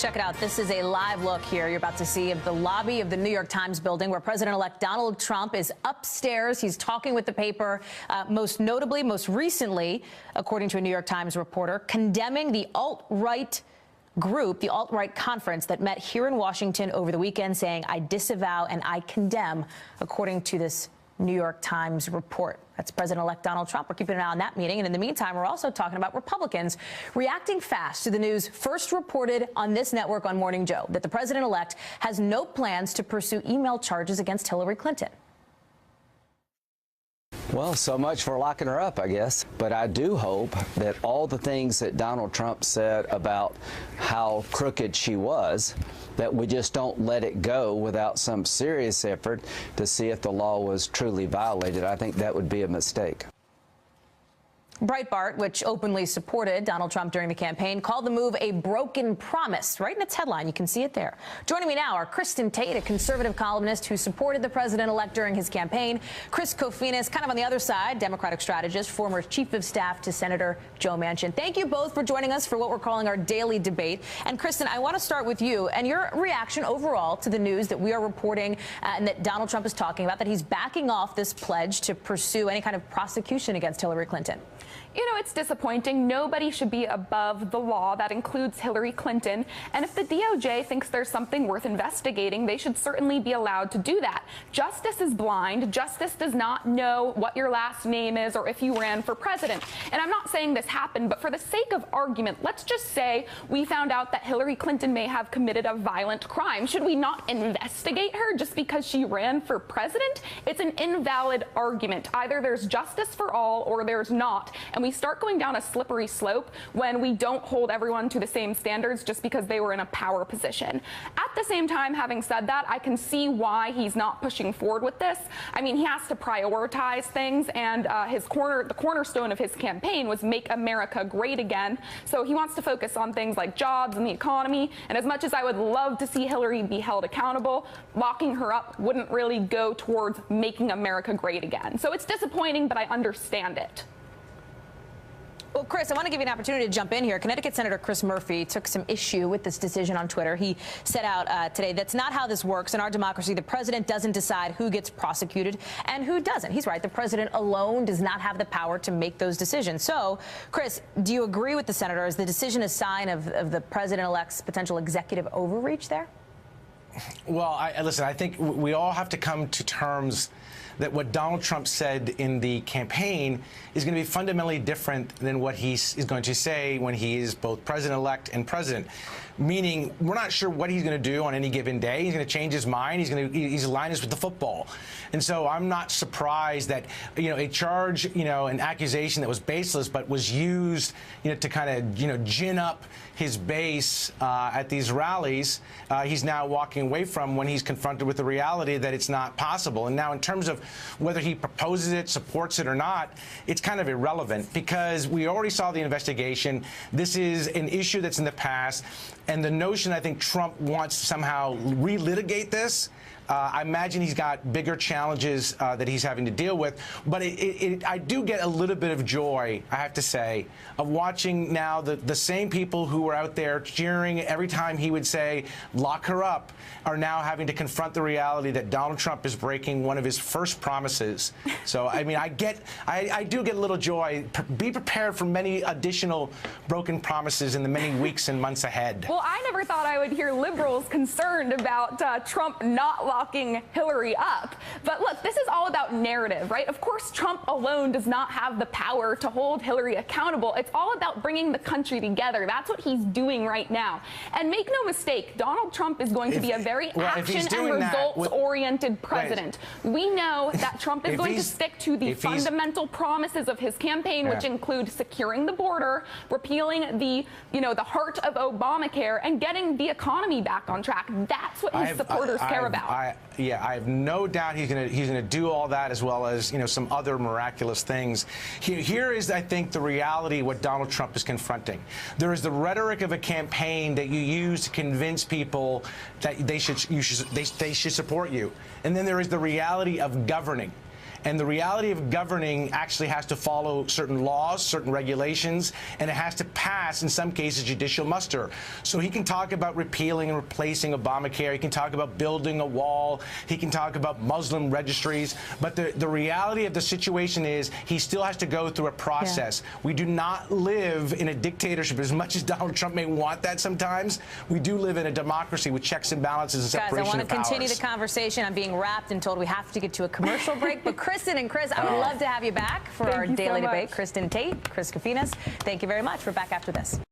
Check it out. This is a live look here you're about to see of the lobby of the New York Times building where President-elect Donald Trump is upstairs. He's talking with the paper, most recently, according to a New York Times reporter, condemning the alt-right group, the alt-right conference that met here in Washington over the weekend, saying, "I disavow and I condemn," according to this New York Times report. That's President-elect Donald Trump. We're keeping an eye on that meeting. And in the meantime, we're also talking about Republicans reacting fast to the news first reported on this network on Morning Joe, that the president-elect has no plans to pursue email charges against Hillary Clinton. Well, so much for locking her up, I guess. But I do hope that all the things that Donald Trump said about how crooked she was, that we just don't let it go without some serious effort to see if the law was truly violated. I think that would be a mistake. Breitbart, which openly supported Donald Trump during the campaign, called the move a broken promise. Right in its headline, you can see it there. Joining me now are Kristin Tate, a conservative columnist who supported the president-elect during his campaign. Chris Kofinas, kind of on the other side, Democratic strategist, former chief of staff to Senator Joe Manchin. Thank you both for joining us for what we're calling our daily debate. And Kristin, I want to start with you and your reaction overall to the news that we are reporting and that Donald Trump is talking about, that he's backing off this pledge to pursue any kind of prosecution against Hillary Clinton. You know, it's disappointing. Nobody should be above the law. That includes Hillary Clinton. And if the DOJ thinks there's something worth investigating, they should certainly be allowed to do that. Justice is blind. Justice does not know what your last name is or if you ran for president. And I'm not saying this happened, but for the sake of argument, let's just say we found out that Hillary Clinton may have committed a violent crime. Should we not investigate her just because she ran for president? It's an invalid argument. Either there's justice for all or there's not. And we start going down a slippery slope when we don't hold everyone to the same standards just because they were in a power position. At the same time, having said that, I can see why he's not pushing forward with this. I mean, he has to prioritize things, and the cornerstone of his campaign was Make America Great Again. So he wants to focus on things like jobs and the economy. And as much as I would love to see Hillary be held accountable, locking her up wouldn't really go towards making America great again. So it's disappointing, but I understand it. Well, Chris, I want to give you an opportunity to jump in here. Connecticut Senator Chris Murphy took some issue with this decision on Twitter. He set out today, that's not how this works. In our democracy, the president doesn't decide who gets prosecuted and who doesn't. He's right. The president alone does not have the power to make those decisions. So, Chris, do you agree with the senator? Is the decision a sign of the president-elect's potential executive overreach there? Well, listen, I think we all have to come to terms that what Donald Trump said in the campaign is going to be fundamentally different than what he is going to say when he is both president-elect and president. Meaning, we're not sure what he's going to do on any given day. He's going to change his mind. He's aligned us with the football. And so I'm not surprised that, a charge, an accusation that was baseless but was used, to kind of, gin up his base at these rallies, he's now walking away from when he's confronted with the reality that it's not possible. And now in terms of whether he proposes it, supports it or not, it's kind of irrelevant because we already saw the investigation. This is an issue that's in the past. And the notion, I think, Trump wants to somehow relitigate this. I imagine he's got bigger challenges that he's having to deal with. But I do get a little bit of joy, I have to say, of watching now the same people who were out there cheering every time he would say, lock her up, are now having to confront the reality that Donald Trump is breaking one of his first promises. So, I mean, I do get a little joy. Be prepared for many additional broken promises in the many weeks and months ahead. Well, I never thought I would hear liberals concerned about Trump not locking Hillary up. But look, this is all about narrative, right? Of course, Trump alone does not have the power to hold Hillary accountable. It's all about bringing the country together. That's what he's doing right now. And make no mistake, Donald Trump is going to be a very action and results-oriented president. We know that Trump is going to stick to the fundamental promises of his campaign, which include securing the border, repealing the heart of Obamacare, and getting the economy back on track. That's what his supporters care about. I have no doubt he's gonna do all that, as well as some other miraculous things. Here is, I think, the reality what Donald Trump is confronting. There is the rhetoric of a campaign that you use to convince people that they should support you, and then there is the reality of governing. And the reality of governing actually has to follow certain laws, certain regulations, and it has to pass, in some cases, judicial muster. So he can talk about repealing and replacing Obamacare. He can talk about building a wall. He can talk about Muslim registries. But the reality of the situation is he still has to go through a process. Yeah. We do not live in a dictatorship, as much as Donald Trump may want that sometimes. We do live in a democracy with checks and balances and separation of powers. Guys, I want to continue the conversation. I'm being wrapped and told we have to get to a commercial break. But Kristin and Chris, I would love to have you back for our daily debate. Kristin Tate, Chris Kafinas, thank you very much. We're back after this.